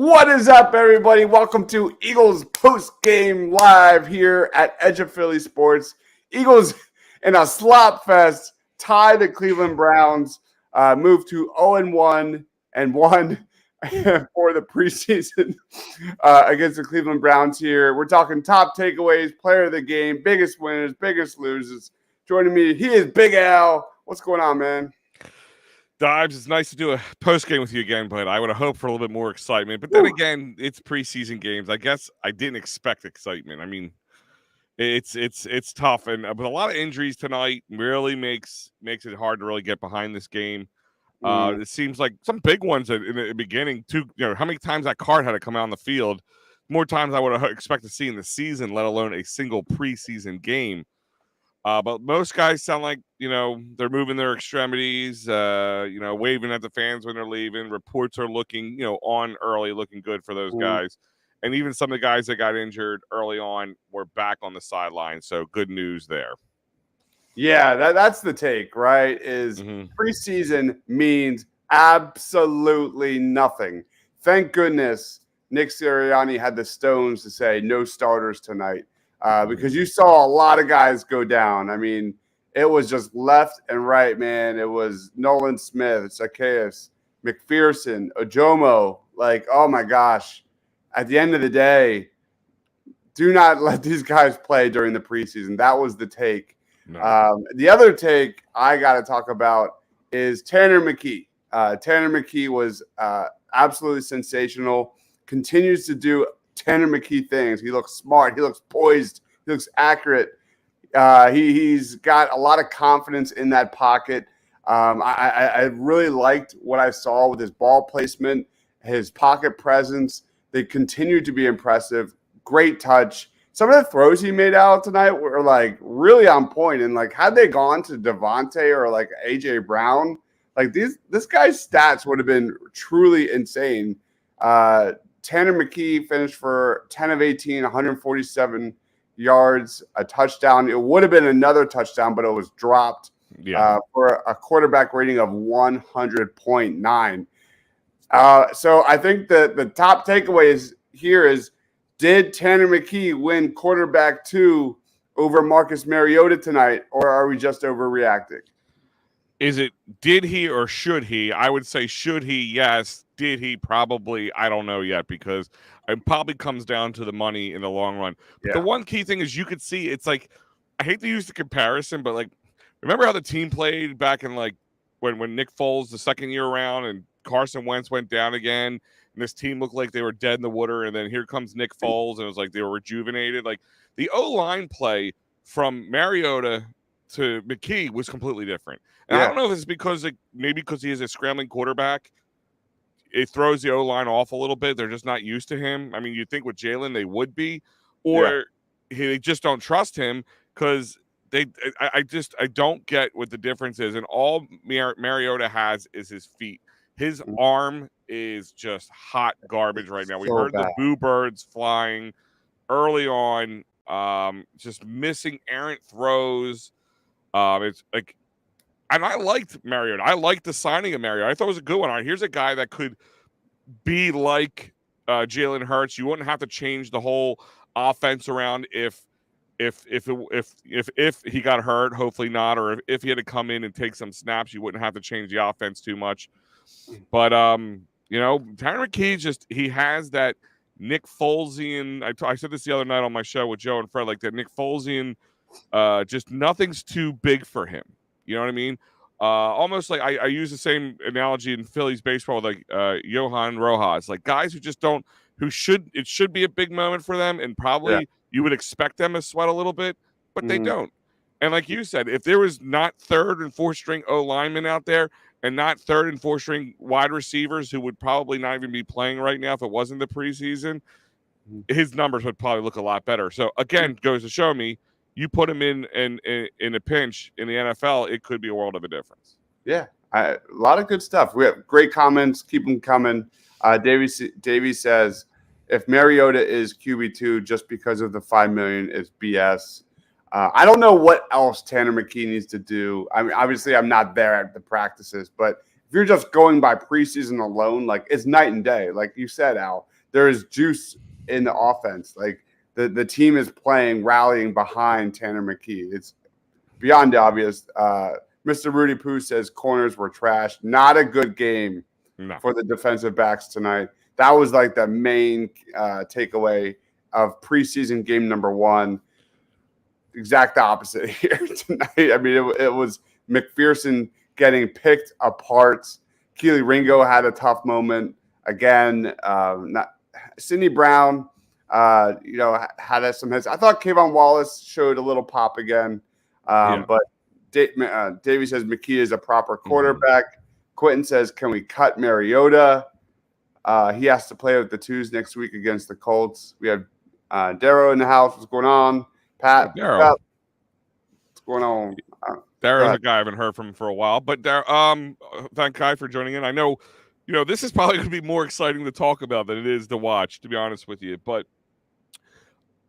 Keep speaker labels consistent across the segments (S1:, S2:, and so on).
S1: What is up, everybody? Welcome to Eagles post-game live here at Edge of Philly Sports. Eagles in a slop fest tie the Cleveland Browns, move to 0-1 and 1 for the preseason against the Cleveland Browns here. We're talking top takeaways, player of the game, biggest winners, biggest losers. Joining me, he is Big Al. What's going on, man?
S2: Dives, it's nice to do a post game with you again, but I would have hoped for a little bit more excitement. But then again, it's preseason games. I guess I didn't expect excitement. I mean, it's tough, and with a lot of injuries tonight, really makes it hard to really get behind this game. It seems like some big ones in the beginning. How many times that card had to come out on the field? More times I would have expected to see in the season, let alone a single preseason game. But most guys sound like, they're moving their extremities, waving at the fans when they're leaving. Reports are looking, on early, looking good for those guys. And even some of the guys that got injured early on were back on the sideline. So good news there.
S1: Yeah, that's the take, right? Is preseason means absolutely nothing. Thank goodness Nick Sirianni had the stones to say no starters tonight. Because you saw a lot of guys go down. I mean, it was just left and right, man. It was Nolan Smith, Zacchaeus, McPherson, Ojomo. Like, oh my gosh. At the end of the day, do not let these guys play during the preseason. That was the take. No. The other take I got to talk about is Tanner McKee. Tanner McKee was absolutely sensational. Continues to do Tanner McKee things. He looks smart. He looks poised. He looks accurate. He's got a lot of confidence in that pocket. I really liked what I saw with his ball placement, his pocket presence. They continue to be impressive. Great touch. Some of the throws he made out tonight were like really on point. And like, had they gone to Devontae or like AJ Brown, like this guy's stats would have been truly insane. Tanner McKee finished for 10 of 18, 147 yards, a touchdown. It would have been another touchdown, but it was dropped for a quarterback rating of 100.9. So I think the top takeaways here is, did Tanner McKee win quarterback 2 over Marcus Mariota tonight, or are we just overreacting?
S2: Did he or should he? I would say should he, yes. Did he? Probably. I don't know yet, because it probably comes down to the money in the long run. But the one key thing is you could see, it's like, I hate to use the comparison, but like, remember how the team played back in like when Nick Foles, the second year around, and Carson Wentz went down again, and this team looked like they were dead in the water, and then here comes Nick Foles, and it was like they were rejuvenated. Like the O-line play from Mariota to McKee was completely different. And I don't know if it's because maybe because he is a scrambling quarterback, it throws the O-line off a little bit. They're just not used to him. I mean, you'd think with Jalen they would be, or they just don't trust him, because I don't get what the difference is. And all Mariota has is his feet. His arm is just hot garbage right now. We heard the boo birds flying early on, just missing errant throws. It's like, and I liked Mariota. I liked the signing of Mariota. I thought it was a good one. All right, here's a guy that could be like Jalen Hurts. You wouldn't have to change the whole offense around if he got hurt. Hopefully not, or if he had to come in and take some snaps, you wouldn't have to change the offense too much. But Tanner McKee, he has that Nick Folesian. I said this the other night on my show with Joe and Fred, like that Nick Folesian. Just nothing's too big for him. You know what I mean? Almost like I use the same analogy in Phillies baseball, like Johan Rojas, like guys who just don't, it should be a big moment for them, and probably you would expect them to sweat a little bit, but they don't. And like you said, if there was not third and fourth string O linemen out there, and not third and fourth string wide receivers who would probably not even be playing right now if it wasn't the preseason, his numbers would probably look a lot better. So again, goes to show me, you put him in a pinch in the NFL, it could be a world of a difference.
S1: Yeah, a lot of good stuff. We have great comments. Keep them coming. Davey says, if Mariota is QB2 just because of the $5 million, it's BS. I don't know what else Tanner McKee needs to do. I mean, obviously, I'm not there at the practices, but if you're just going by preseason alone, like it's night and day. Like you said, Al, there is juice in the offense. Like the team is rallying behind Tanner McKee. It's beyond obvious. Mr. Rudy Poo says corners were trash. Not a good game for the defensive backs tonight. That was like the main takeaway of preseason game number 1. Exact opposite here tonight. I mean, it was McPherson getting picked apart. Keely Ringo had a tough moment again. Sidney Brown, had some hits. I thought Kayvon Wallace showed a little pop again, but Davey says McKee is a proper quarterback. Quentin says, can we cut Mariota? He has to play with the twos next week against the Colts. We have Darrow in the house. What's going on? Pat,
S2: Darrow.
S1: What's going on?
S2: Darrow's a guy I haven't heard from for a while. But thank Kai for joining in. I know, this is probably going to be more exciting to talk about than it is to watch, to be honest with you. But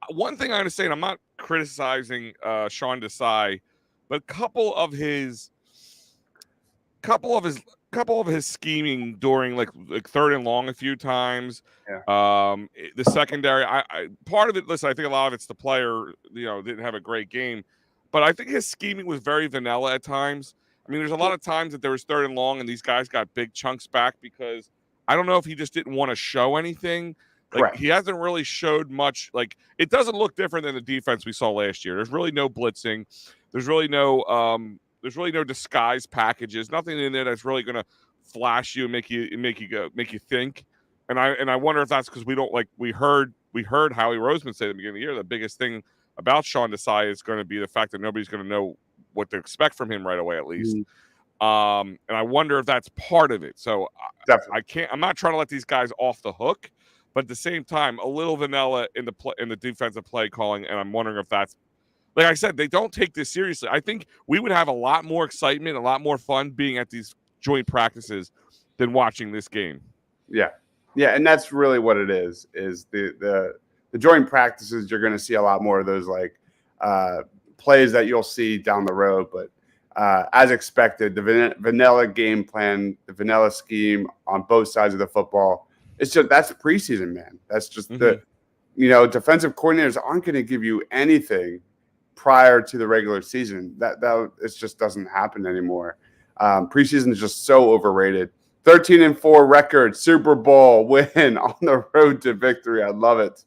S2: one thing I understand, I'm not criticizing Sean Desai, but a couple of his scheming during like third and long a few times. The secondary, I part of it. Listen, I think a lot of it's the player. Didn't have a great game, but I think his scheming was very vanilla at times. I mean, there's a lot of times that there was third and long, and these guys got big chunks back because I don't know if he just didn't want to show anything. Like he hasn't really showed much. Like it doesn't look different than the defense we saw last year. There's really no blitzing. There's really no disguise packages. Nothing in there that's really going to flash you and make you think. And I wonder if that's because we heard Howie Roseman say at the beginning of the year the biggest thing about Sean Desai is going to be the fact that nobody's going to know what to expect from him right away, at least. And I wonder if that's part of it. So I'm not trying to let these guys off the hook, but at the same time, a little vanilla in the defensive play calling. And I'm wondering if that's, like I said, they don't take this seriously. I think we would have a lot more excitement, a lot more fun being at these joint practices than watching this game.
S1: Yeah, and that's really what it is the joint practices. You're going to see a lot more of those plays that you'll see down the road. But as expected, the vanilla game plan, the vanilla scheme on both sides of the football, that's preseason, man. That's just defensive coordinators aren't going to give you anything prior to the regular season. That it just doesn't happen anymore. Preseason is just so overrated. 13-4 record, Super Bowl win on the road to victory. I love it.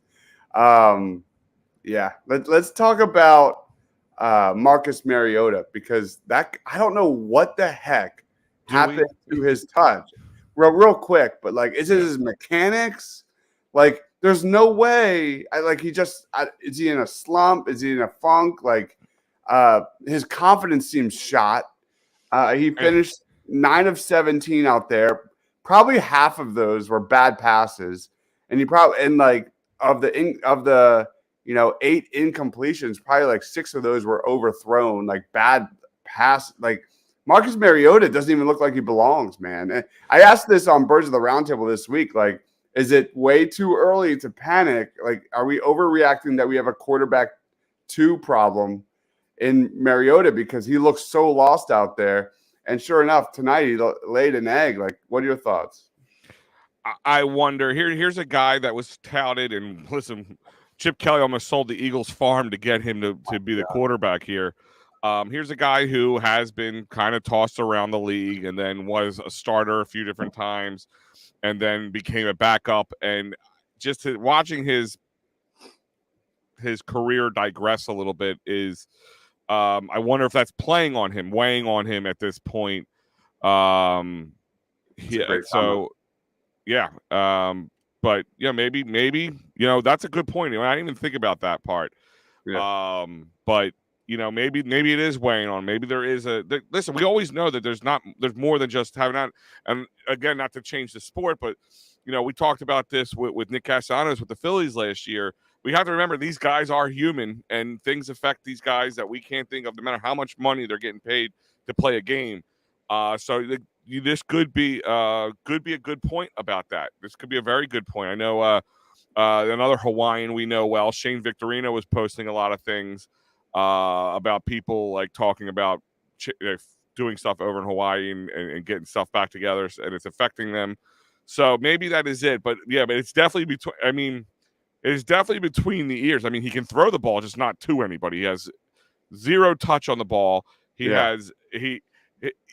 S1: Let's talk about Marcus Mariota, because I don't know what the heck happened to his touch. Real quick, but is it his mechanics? There's no way. Is he in a slump? Is he in a funk? His confidence seems shot. He finished 9 of 17 out there. Probably half of those were bad passes, and of the 8 incompletions, probably 6 of those were overthrown, bad pass. Marcus Mariota doesn't even look like he belongs, man. And I asked this on Birds of the Roundtable this week. Is it way too early to panic? Are we overreacting that we have a quarterback 2 problem in Mariota because he looks so lost out there? And sure enough, tonight he laid an egg. What are your thoughts?
S2: I wonder. Here's a guy that was touted, and listen, Chip Kelly almost sold the Eagles farm to get him to be the quarterback here. Here's a guy who has been kind of tossed around the league and then was a starter a few different times and then became a backup. And just watching his career digress a little bit is I wonder if that's weighing on him at this point. But maybe that's a good point. I didn't even think about that part. But maybe it is weighing on. Maybe there is listen, we always know that there's more than just having that. And again, not to change the sport, but we talked about this with Nick Castellanos with the Phillies last year. We have to remember these guys are human, and things affect these guys that we can't think of, no matter how much money they're getting paid to play a game. So this could be a good point about that. This could be a very good point. I know another Hawaiian we know well, Shane Victorino, was posting a lot of things about people talking about doing stuff over in Hawaii and getting stuff back together, and it's affecting them. So maybe that is it. But yeah, but it's definitely between. I mean, it is definitely between the ears. I mean, he can throw the ball, just not to anybody. He has zero touch on the ball. He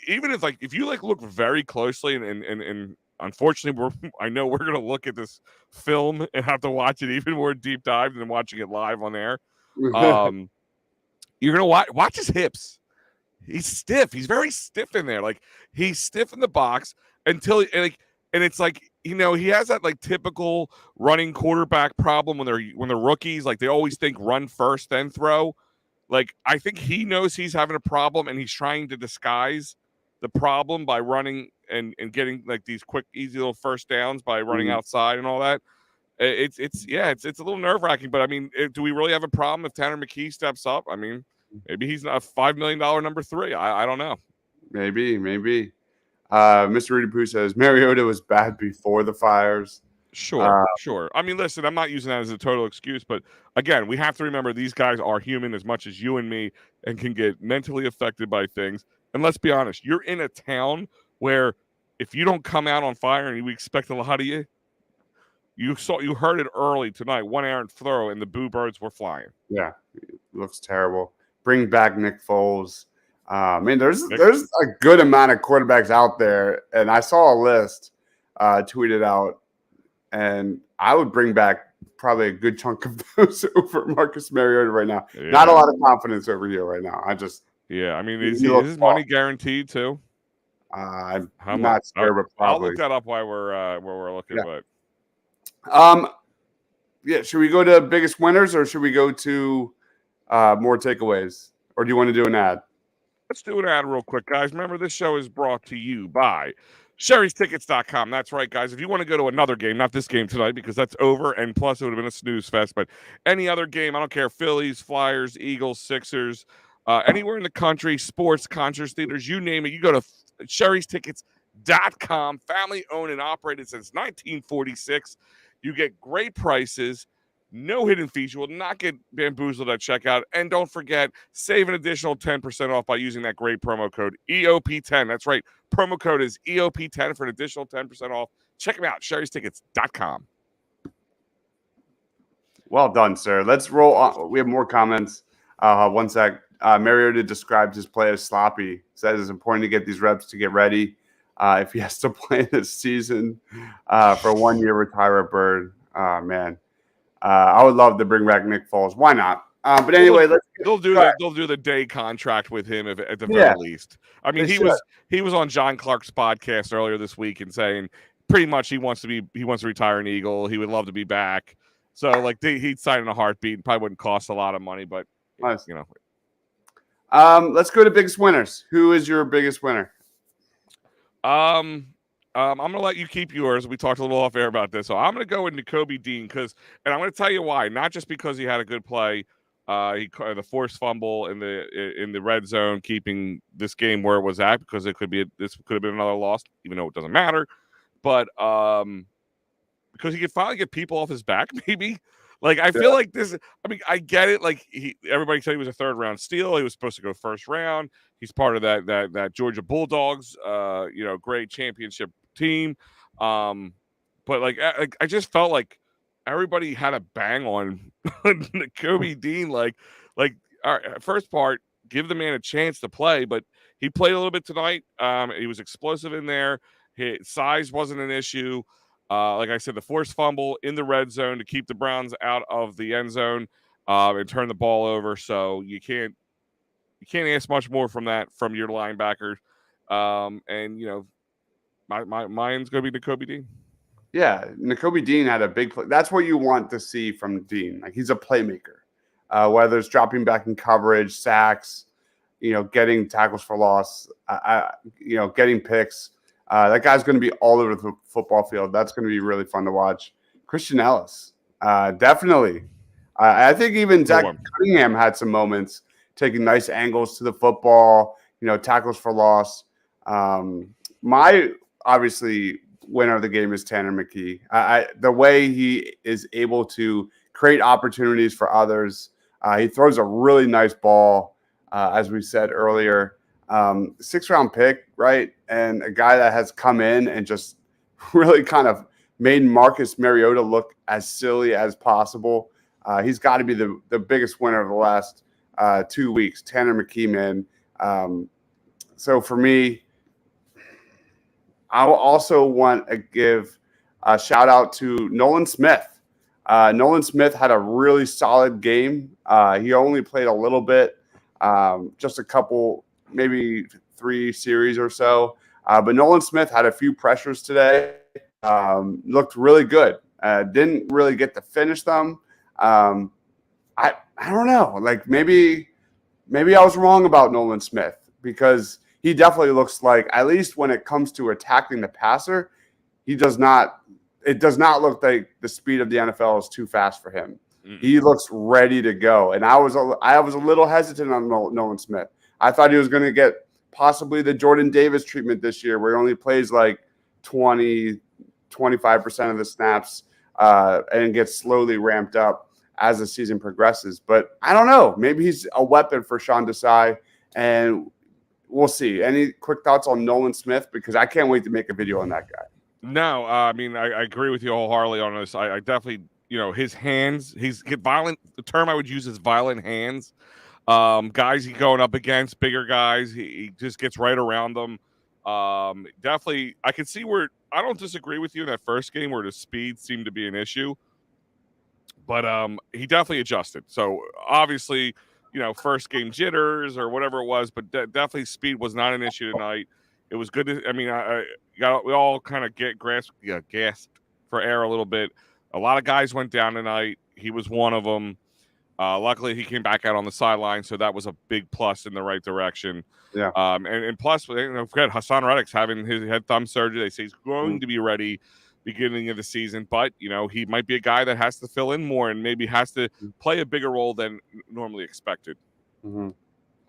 S2: even if you look very closely and unfortunately I know we're gonna look at this film and have to watch it even more deep dive than watching it live on air. You're gonna watch his hips. He's stiff. He's very stiff in there. Like he's stiff in the box until and it's like, you know, he has that like typical running quarterback problem when they're rookies. Like they always think run first then throw. Like I think he knows he's having a problem and he's trying to disguise the problem by running and getting like these quick, easy little first downs by running outside and all that. It's a little nerve wracking. But I mean, do we really have a problem if Tanner McKee steps up? I mean, maybe he's not a $5 million number 3. I don't know.
S1: Maybe. Mr. Rudy Poo says Mariota was bad before the fires.
S2: Sure. I mean, listen, I'm not using that as a total excuse, but again, we have to remember these guys are human as much as you and me and can get mentally affected by things. And let's be honest, you're in a town where if you don't come out on fire and we expect a lot of you, you heard it early tonight, one errant throw and the boo birds were flying.
S1: Yeah, it looks terrible. Bring back Nick Foles. I mean, there's a good amount of quarterbacks out there, and I saw a list tweeted out, and I would bring back probably a good chunk of those over Marcus Mariota right now. Yeah. Not a lot of confidence over here right now. I mean,
S2: is his money guaranteed too?
S1: I'm not sure, but probably.
S2: I'll look that up while we're looking.
S1: Yeah. But should we go to biggest winners or should we go to more takeaways, or do you want to do an ad?
S2: Let's do an ad real quick, guys. Remember, this show is brought to you by Sherry'sTickets.com. That's right, guys. If you want to go to another game, not this game tonight because that's over, and plus it would have been a snooze fest, but any other game, I don't care, Phillies, Flyers, Eagles, Sixers, anywhere in the country, sports, concerts, theaters, you name it, you go to Sherry'sTickets.com. Family-owned and operated since 1946. You get great prices. No hidden fees. You will not get bamboozled at checkout. And don't forget, save an additional 10% off by using that great promo code EOP10. That's right. Promo code is EOP10 for an additional 10% off. Check them out, Sherry'sTickets.com.
S1: Well done, sir. Let's roll on. We have more comments. One sec. Mariota described his play as sloppy. Says it's important to get these reps to get ready. If he has to play this season for 1 year, retire a bird. Man. I would love to bring back Nick Foles. Why not? But anyway,
S2: they'll do the day contract with him at the very least. I mean, he was on John Clark's podcast earlier this week and saying pretty much he wants to retire an Eagle. He would love to be back. So like he'd sign in a heartbeat. Probably wouldn't cost a lot of money, but
S1: nice.
S2: You know.
S1: Let's go to biggest winners. Who is your biggest winner?
S2: I'm going to let you keep yours. We talked a little off air about this. So I'm going to go with Nakobe Dean and I'm going to tell you why. Not just because he had a good play. The forced fumble in the red zone, keeping this game where it was at, because this could have been another loss, even though it doesn't matter. But because he could finally get people off his back, maybe. Like, I feel like this. I mean, I get it. Like, everybody said he was a third round steal. He was supposed to go first round. He's part of that Georgia Bulldogs, great championship team. But like I just felt like everybody had a bang on Nakobe Dean. Like, all right, first part, give the man a chance to play, but he played a little bit tonight. He was explosive in there. His size wasn't an issue. Like I said, the forced fumble in the red zone to keep the Browns out of the end zone and turn the ball over. So you can't ask much more from your linebacker. And mine's going to be Nakobe Dean.
S1: Yeah, Nakobe Dean had a big play. That's what you want to see from Dean. Like, he's a playmaker. Whether it's dropping back in coverage, sacks, getting tackles for loss, getting picks. That guy's going to be all over the football field. That's going to be really fun to watch. Christian Ellis, definitely. I think even Zach Cunningham had some moments taking nice angles to the football, tackles for loss. My obviously winner of the game is Tanner McKee. The way he is able to create opportunities for others. He throws a really nice ball, as we said earlier. 6th-round pick, right? And a guy that has come in and just really kind of made Marcus Mariota look as silly as possible. He's got to be the biggest winner of the last 2 weeks, Tanner McKee, man. So for me, I also want to give a shout out to Nolan Smith. Nolan Smith had a really solid game. He only played a little bit, just a couple, maybe 3 series or so. But Nolan Smith had a few pressures today. Looked really good. Didn't really get to finish them. I don't know. Like maybe I was wrong about Nolan Smith because he definitely looks like, at least when it comes to attacking the passer, it does not look like the speed of the NFL is too fast for him. He looks ready to go. And I was a little hesitant on Nolan Smith. I thought he was going to get possibly the Jordan Davis treatment this year, where he only plays like 20-25% of the snaps and gets slowly ramped up as the season progresses. But I don't know. Maybe he's a weapon for Sean Desai, and we'll see. Any quick thoughts on Nolan Smith? Because I can't wait to make a video on that guy.
S2: No, I mean, I agree with you wholeheartedly on this. I definitely, his hands, he's violent. The term I would use is violent hands. Guys he's going up against, bigger guys, he just gets right around them. Definitely, I can see where I don't disagree with you in that first game where the speed seemed to be an issue. But he definitely adjusted. So obviously, first game jitters or whatever it was, but definitely speed was not an issue tonight. It was good to, I mean, we all kind of gasped for air a little bit. A lot of guys went down tonight. He was one of them. Luckily, he came back out on the sideline, so that was a big plus in the right direction.
S1: Yeah.
S2: And plus, forget Hassan Reddick's having his head thumb surgery. They say he's going to be ready beginning of the season, but he might be a guy that has to fill in more and maybe has to play a bigger role than normally expected.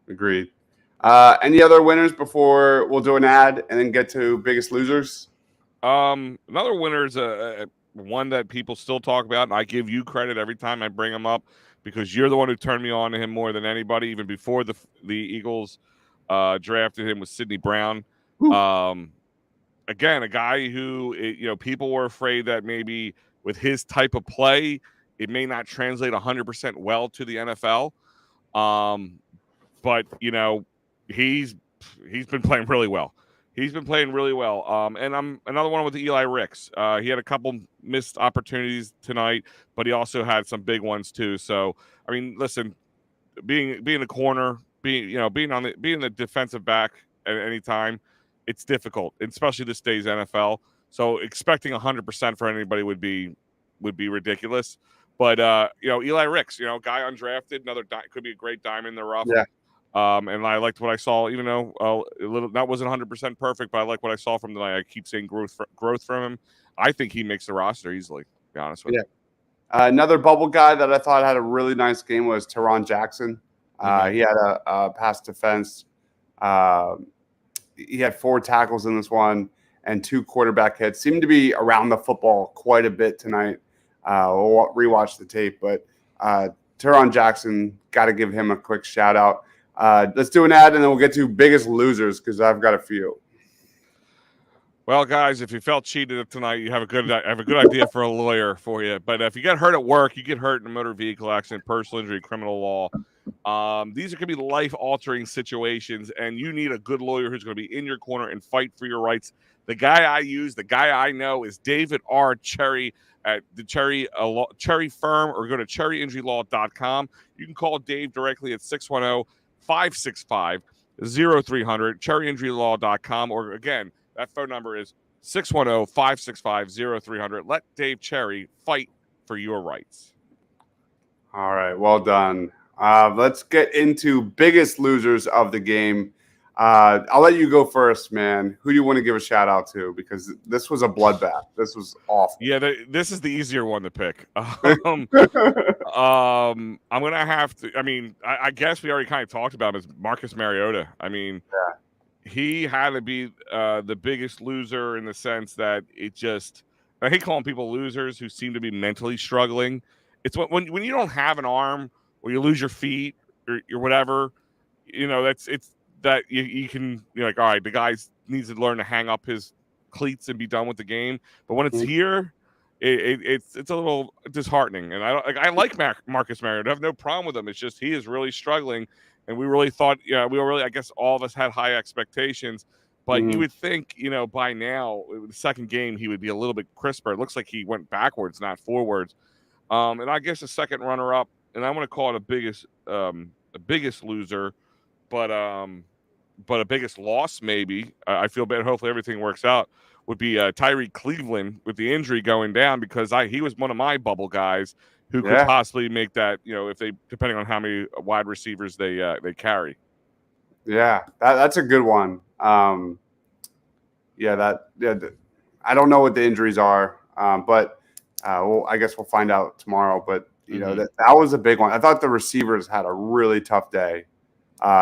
S1: Agreed. Any other winners before we'll do an ad and then get to biggest losers?
S2: Another winner is one that people still talk about, and I give you credit every time I bring him up because you're the one who turned me on to him more than anybody, even before the Eagles drafted him, was Sidney Brown. Again, a guy who people were afraid that maybe with his type of play, it may not translate 100% well to the NFL. But he's been playing really well. He's been playing really well. And I'm another one with Eli Ricks. He had a couple missed opportunities tonight, but he also had some big ones too. So I mean, listen, being a corner, being the defensive back at any time, it's difficult, especially this day's NFL. So expecting 100% for anybody would be ridiculous. But Eli Ricks, guy undrafted, another could be a great diamond in the rough.
S1: Yeah.
S2: And I liked what I saw, even though that wasn't 100% perfect, but I like what I saw from tonight. I keep seeing growth from him. I think he makes the roster easily, to be honest with you.
S1: Another bubble guy that I thought had a really nice game was Teron Jackson. He had a pass defense. He had 4 tackles in this one and 2 quarterback hits. Seemed to be around the football quite a bit tonight. We'll rewatch the tape, but Teron Jackson, got to give him a quick shout out. Let's do an ad and then we'll get to biggest losers because I've got a few.
S2: Well, guys, if you felt cheated tonight, you have a good idea for a lawyer for you. But if you get hurt at work, you get hurt in a motor vehicle accident, personal injury, criminal law. These are going to be life-altering situations, and you need a good lawyer who's going to be in your corner and fight for your rights. The guy I use, the guy I know, is David R. Cherry at the Cherry Firm, or go to cherryinjurylaw.com. You can call Dave directly at 610-565-0300, cherryinjurylaw.com, or again, that phone number is 610-565-0300. Let Dave Cherry fight for your rights.
S1: All right, well done. Let's get into biggest losers of the game. I'll let you go first, man. Who do you want to give a shout out to? Because this was a bloodbath. This was awful.
S2: Yeah, this is the easier one to pick. I'm going to have to. I mean, I guess we already kind of talked about him as Marcus Mariota. I mean, he had to be the biggest loser in the sense that it just. I hate calling people losers who seem to be mentally struggling. It's when you don't have an arm or you lose your feet or whatever. It's that you can, you're like, all right, the guy needs to learn to hang up his cleats and be done with the game. But when it's here, it's a little disheartening. And I like Marcus Mariota. I have no problem with him. It's just he is really struggling, and we really thought, I guess all of us had high expectations. But you would think, by now, the second game, he would be a little bit crisper. It looks like he went backwards, not forwards. And I guess the second runner-up, and I'm going to call it a biggest loser, but a biggest loss maybe. I feel bad. Hopefully everything works out. Would be Tyreek Cleveland with the injury going down, because he was one of my bubble guys who could possibly make that. If they, depending on how many wide receivers they carry.
S1: Yeah, that's a good one. I don't know what the injuries are, but I guess we'll find out tomorrow. But that was a big one. I thought the receivers had a really tough day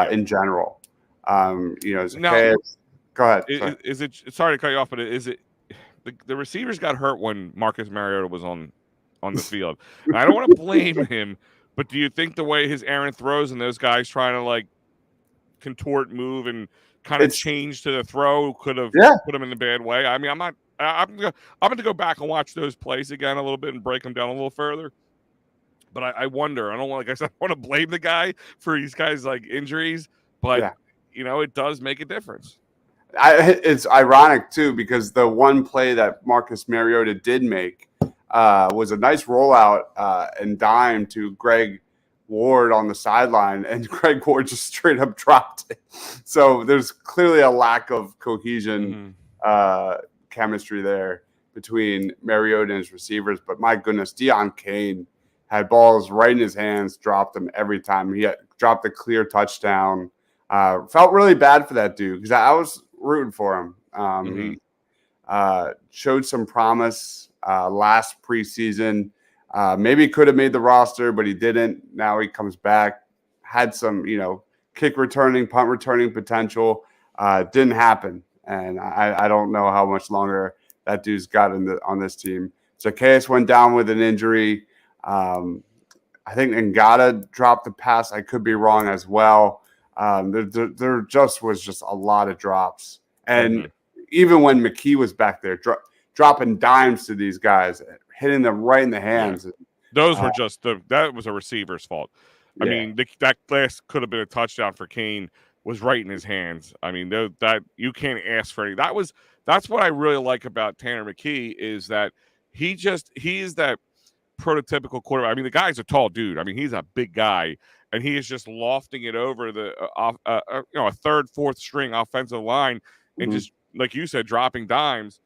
S1: in general.
S2: Now,
S1: go ahead.
S2: Is it? Sorry to cut you off, but is it the receivers got hurt when Marcus Mariota was on the field? And I don't want to blame him, but do you think the way his errant throws and those guys trying to like contort, move, and kind of change to the throw could have put him in the bad way? I mean, I'm going to go back and watch those plays again a little bit and break them down a little further. But I wonder. I don't want, like I said, I want to blame the guy for these guys like injuries, but it does make a difference.
S1: It's ironic too, because the one play that Marcus Mariota did make was a nice rollout and dime to Greg Ward on the sideline, and Greg Ward just straight up dropped it. So there's clearly a lack of cohesion, chemistry there between Mariota and his receivers. But my goodness, Deion Kane had balls right in his hands, dropped them every time. He had dropped a clear touchdown. Felt really bad for that dude, because I was rooting for him. He showed some promise last preseason. Maybe could have made the roster, but he didn't. Now he comes back, had some, kick returning, punt returning potential. Didn't happen. And I don't know how much longer that dude's got on this team. Zacchaeus went down with an injury. I think Ngata dropped the pass. I could be wrong as well. There just was a lot of drops. And even when McKee was back there, dropping dimes to these guys, hitting them right in the hands.
S2: Yeah. Those were that was a receiver's fault. I mean, that last could have been a touchdown for Kane, was right in his hands. I mean, that you can't ask for any. That's what I really like about Tanner McKee, is that he is that prototypical quarterback. I mean, the guy's a tall dude. I mean, he's a big guy, and he is just lofting it over the a third, fourth string offensive line, and just like you said, dropping dimes.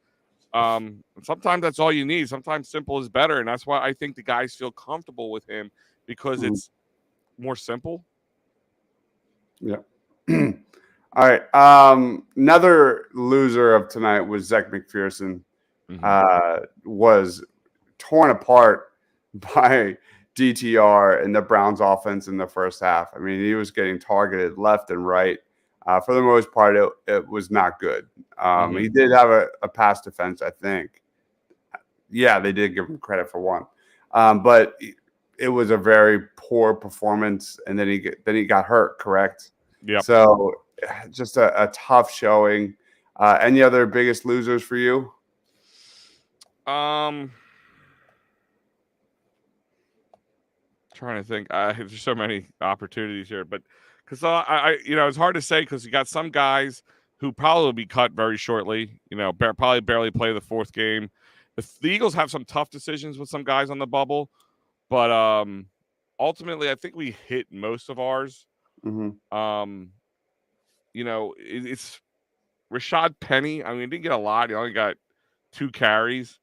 S2: Sometimes that's all you need. Sometimes simple is better, and that's why I think the guys feel comfortable with him, because it's more simple.
S1: Yeah. All right. Another loser of tonight was Zech McPherson. Was torn apart by DTR and the Browns offense in the first half. I mean, he was getting targeted left and right. For the most part, it was not good. He did have a pass defense, I think. Yeah, they did give him credit for one. But it was a very poor performance, and then he got hurt, correct?
S2: Yeah.
S1: So just a tough showing. Any other biggest losers for you?
S2: Trying to think. There's so many opportunities here, but because I it's hard to say, because you got some guys who probably will be cut very shortly. Probably barely play the fourth game. The Eagles have some tough decisions with some guys on the bubble, but ultimately, I think we hit most of ours. It's Rashad Penny. I mean, he didn't get a lot. He only got 2 carries,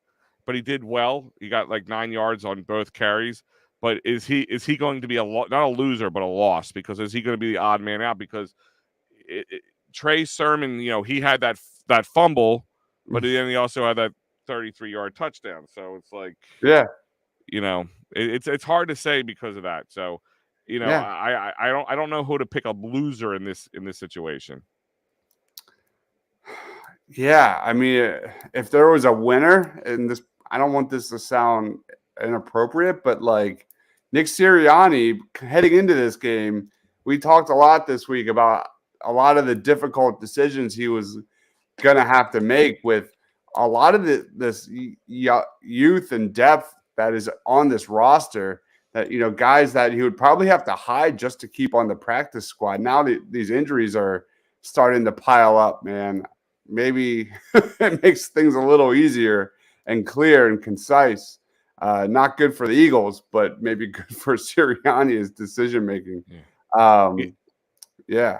S2: but he did well. He got like 9 yards on both carries. But is he going to be not a loser, but a loss? Because is he going to be the odd man out? Because Trey Sermon, he had that fumble, but then he also had that 33-yard touchdown. So it's like, it's hard to say because of that. So, I don't know who to pick a loser in this situation.
S1: Yeah, I mean, if there was a winner in this, I don't want this to sound inappropriate, but like Nick Sirianni heading into this game, we talked a lot this week about a lot of the difficult decisions he was going to have to make with a lot of this youth and depth that is on this roster, that, guys that he would probably have to hide just to keep on the practice squad. Now these injuries are starting to pile up, man. Maybe it makes things a little easier and clear and concise. Not good for the Eagles, but maybe good for Sirianni's decision making. Yeah.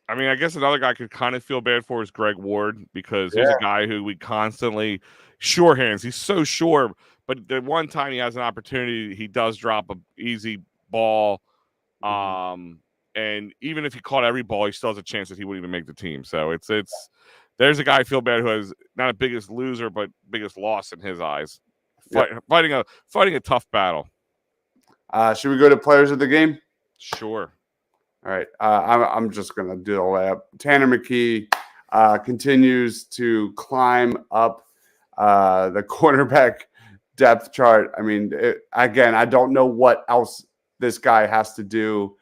S2: I mean, I guess another guy could kind of feel bad for is Greg Ward, because he's a guy who we constantly sure hands. He's so sure, but the one time he has an opportunity, he does drop a easy ball. And even if he caught every ball, he still has a chance that he wouldn't even make the team. So there's a guy I feel bad who has not a biggest loser, but biggest loss in his eyes. Fighting a tough battle.
S1: Should we go to players of the game?
S2: Sure.
S1: All right. I'm just going to do the layup. Tanner McKee continues to climb up the cornerback depth chart. I mean, again, I don't know what else this guy has to do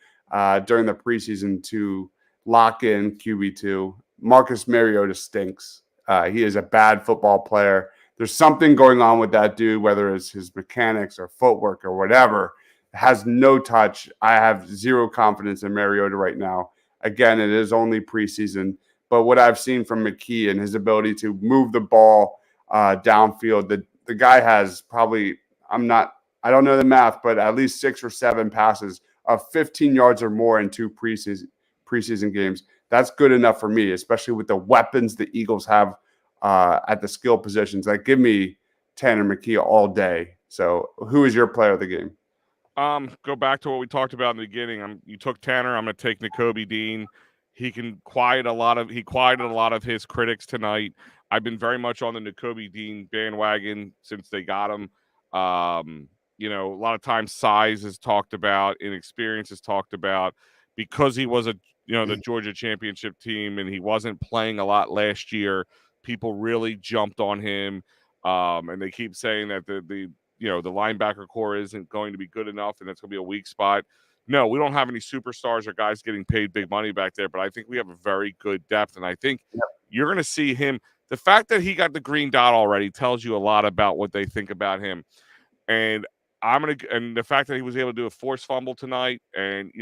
S1: during the preseason to lock in QB2. Marcus Mariota stinks. He is a bad football player. There's something going on with that dude, whether it's his mechanics or footwork or whatever. Has no touch. I have zero confidence in Mariota right now. Again, it is only preseason, but what I've seen from McKee and his ability to move the ball downfield, the guy has probably, I don't know the math, but at least 6 or 7 passes of 15 yards or more in 2 preseason games. That's good enough for me, especially with the weapons the Eagles have at the skill positions. Like, give me Tanner McKee all day. So who is your player of the game?
S2: Go back to what we talked about in the beginning. You took Tanner. I'm going to take Nakobe Dean. He quieted a lot of his critics tonight. I've been very much on the Nakobe Dean bandwagon since they got him. A lot of times size is talked about, inexperience is talked about, because he was the Georgia championship team and he wasn't playing a lot last year. People really jumped on him, and they keep saying that the linebacker core isn't going to be good enough and that's going to be a weak spot. No, we don't have any superstars or guys getting paid big money back there, but I think we have a very good depth, and I think you're going to see him. The fact that he got the green dot already tells you a lot about what they think about him. And the fact that he was able to do a forced fumble tonight, and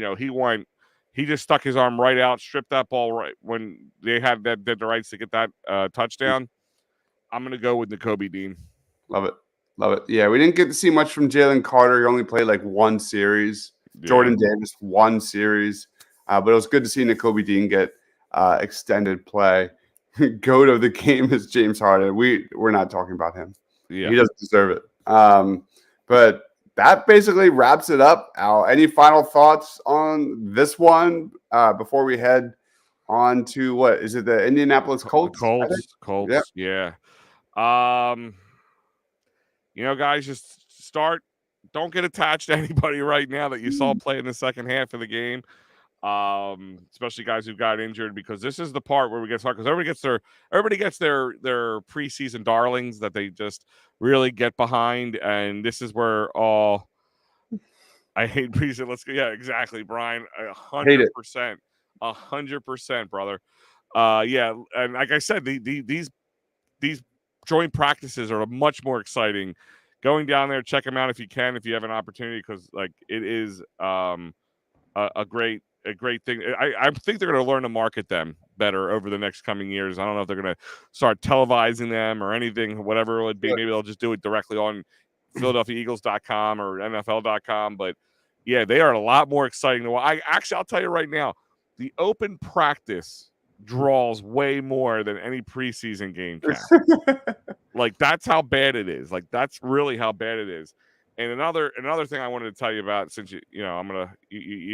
S2: he just stuck his arm right out, stripped that ball right when they had the rights to get that touchdown. I'm going to go with Nakobe Dean.
S1: Love it. Yeah, we didn't get to see much from Jalen Carter. He only played like 1 series. Yeah. Jordan Davis, 1 series. But it was good to see Nakobe Dean get extended play. Goat of the game is James Harden. We're not talking about him. Yeah. He doesn't deserve it. But that basically wraps it up. Al, any final thoughts on this one before we head on to what is it? The Indianapolis Colts?
S2: Colts. Yeah. Guys, just start. Don't get attached to anybody right now that you saw play in the second half of the game, especially guys who got injured, because this is the part where we get started. Because everybody gets their preseason darlings that they just really get behind, and this is where all. I hate preseason. Let's go. Yeah, exactly, Brian. 100%, 100%, brother. Yeah, and like I said, these joint practices are much more exciting. Going down there, check them out if you can, if you have an opportunity, because it is a great thing. I think they're going to learn to market them better over the next coming years. I don't know if they're going to start televising them or anything, whatever it would be. Maybe they'll just do it directly on PhiladelphiaEagles.com or NFL.com. But yeah, they are a lot more exciting. I'll tell you right now, the open practice draws way more than any preseason game can. That's how bad it is. That's really how bad it is. And another thing I wanted to tell you about, since you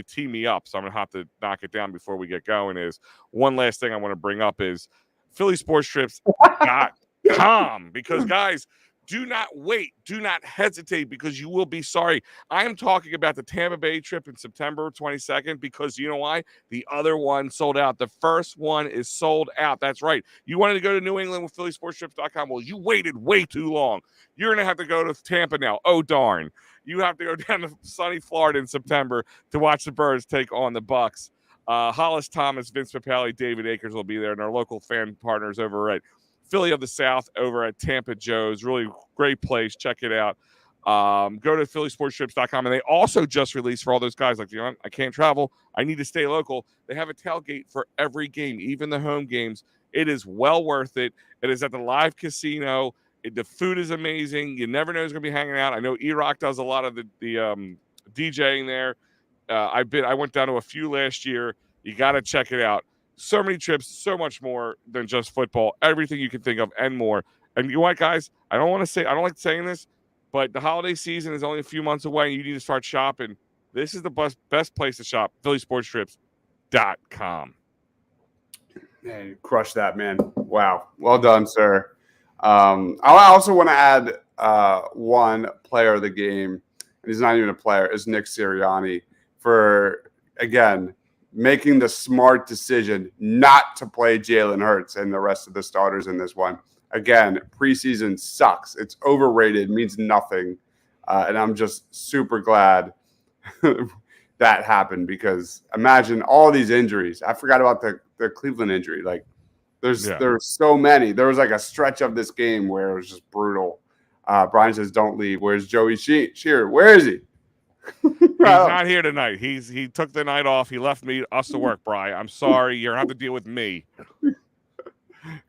S2: tee me up, so I'm gonna have to knock it down before we get going, is one last thing I want to bring up is PhillySportsTrips.com, because guys, do not wait. Do not hesitate, because you will be sorry. I am talking about the Tampa Bay trip in September 22nd, because you know why? The other one sold out. The first one is sold out. That's right. You wanted to go to New England with PhillySportsTrips.com. Well, you waited way too long. You're going to have to go to Tampa now. Oh, darn. You have to go down to sunny Florida in September to watch the Birds take on the Bucks. Hollis Thomas, Vince Papale, David Akers will be there, and our local fan partners over at Philly of the South over at Tampa Joe's. Really great place. Check it out. Go to phillysportstrips.com, and they also just released for all those guys like, I can't travel, I need to stay local. They have a tailgate for every game, even the home games. It is well worth it. It is at the live casino. The food is amazing. You never know who's going to be hanging out. I know E-Rock does a lot of the DJing there. I went down to a few last year. You got to check it out. So many trips, so much more than just football. Everything you can think of and more. And you know what, guys? I don't like saying this, but the holiday season is only a few months away, and you need to start shopping. This is the best place to shop, phillysportstrips.com.
S1: Man, you crushed that, man. Wow. Well done, sir. I also want to add one player of the game, and he's not even a player, is Nick Sirianni for, again, making the smart decision not to play Jalen Hurts and the rest of the starters in this one. Again, preseason sucks. It's overrated, means nothing. And I'm just super glad that happened, because imagine all these injuries. I forgot about the Cleveland injury. Like, there's so many. There was like a stretch of this game where it was just brutal. Brian says, don't leave. Where's Joey Shearer? Where is he?
S2: He's not here tonight. He took the night off. He left us to work, Brian. I'm sorry. You're going to have to deal with me.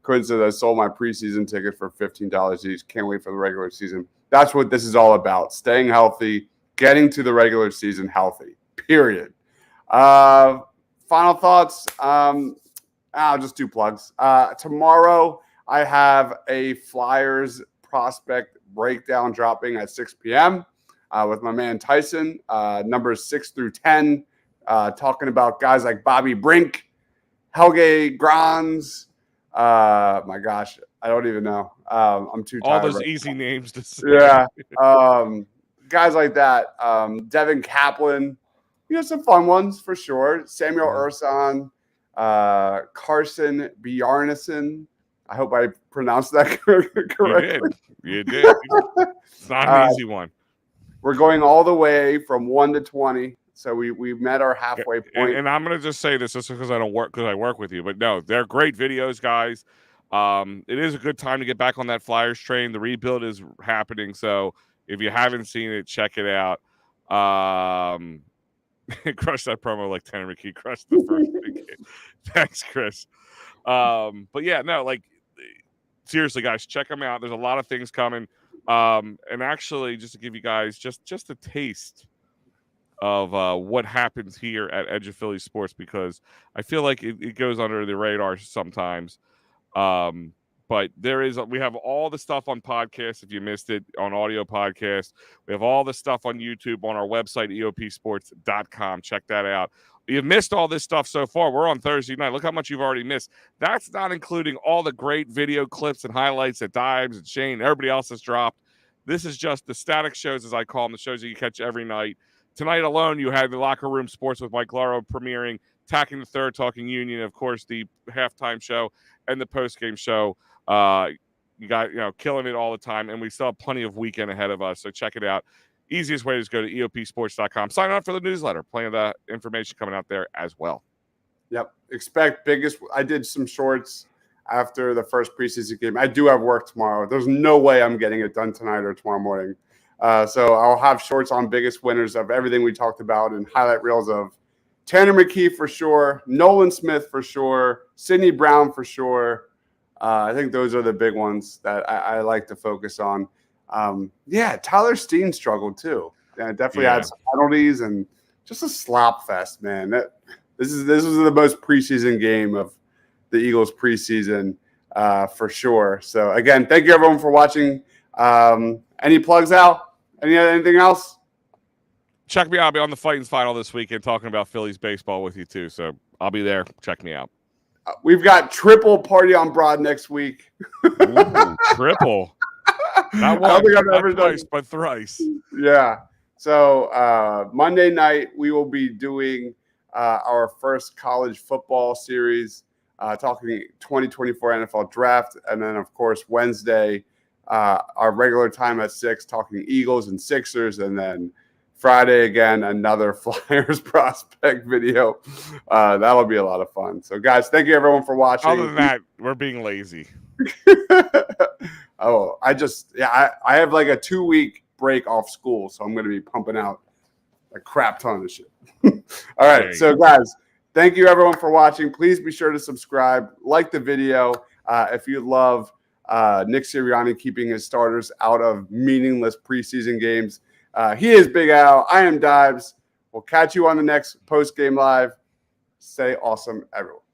S1: Quinn says, I sold my preseason ticket for $15 each. Can't wait for the regular season. That's what this is all about. Staying healthy, getting to the regular season healthy, period. Final thoughts. I'll just do plugs. Tomorrow, I have a Flyers prospect breakdown dropping at 6 p.m. With my man Tyson, numbers 6 through 10, talking about guys like Bobby Brink, Helge Grans. My gosh, I don't even know. I'm too tired.
S2: All those easy names to say.
S1: Yeah. Guys like that. Devin Kaplan. Some fun ones for sure. Samuel Ursan, Carson Bjarnason. I hope I pronounced that correctly.
S2: You did. It's not an easy one.
S1: We're going all the way from 1 to 20. So we met our halfway point.
S2: And I'm going to just say this just because I work with you. But no, they're great videos, guys. It is a good time to get back on that Flyers train. The rebuild is happening. So if you haven't seen it, check it out. Crush that promo like Tanner McKee crushed the first big game. Thanks, Chris. But yeah, no, like, seriously, guys, check them out. There's a lot of things coming. And actually, just to give you guys just a taste of what happens here at Edge of Philly Sports, because I feel like it goes under the radar sometimes. But we have all the stuff on podcasts. If you missed it, on audio podcast, we have all the stuff on YouTube on our website, eopsports.com. Check that out. You've missed all this stuff so far. We're on Thursday night. Look how much you've already missed. That's not including all the great video clips and highlights that Dimes and Shane, everybody else has dropped. This is just the static shows, as I call them, the shows that you catch every night. Tonight alone, you had the Locker Room Sports with Mike Laro premiering, Tacking the Third, Talking Union, of course, the halftime show and the postgame show. You got, killing it all the time, and we still have plenty of weekend ahead of us, so check it out. Easiest way is go to eopsports.com. Sign up for the newsletter. Plenty of that information coming out there as well.
S1: Yep. Expect biggest. I did some shorts after the first preseason game. I do have work tomorrow. There's no way I'm getting it done tonight or tomorrow morning. So I'll have shorts on biggest winners of everything we talked about and highlight reels of Tanner McKee for sure, Nolan Smith for sure, Sidney Brown for sure. I think those are the big ones that I like to focus on. Tyler Steen struggled too. Definitely had some penalties and just a slop fest, man. This was the most preseason game of the Eagles preseason for sure. So again, thank you everyone for watching. Any plugs out? Anything else?
S2: Check me out. I'll be on the Fighting's Final this weekend talking about Phillies baseball with you too. So I'll be there. Check me out.
S1: We've got triple party on Broad next week.
S2: Ooh, triple. Not one, not twice, but thrice.
S1: Yeah. So Monday night, we will be doing our first college football series, talking 2024 NFL draft. And then, of course, Wednesday, our regular time at 6, talking Eagles and Sixers. And then Friday, again, another Flyers prospect video. That'll be a lot of fun. So, guys, thank you, everyone, for watching.
S2: Other than that, we're being lazy.
S1: I have like a 2-week break off school, so I'm going to be pumping out a crap ton of shit. All right, so guys, thank you everyone for watching. Please be sure to subscribe, like the video if you love Nick Sirianni keeping his starters out of meaningless preseason games. He is Big Al. I am Dives. We'll catch you on the next post game live. Stay awesome, everyone.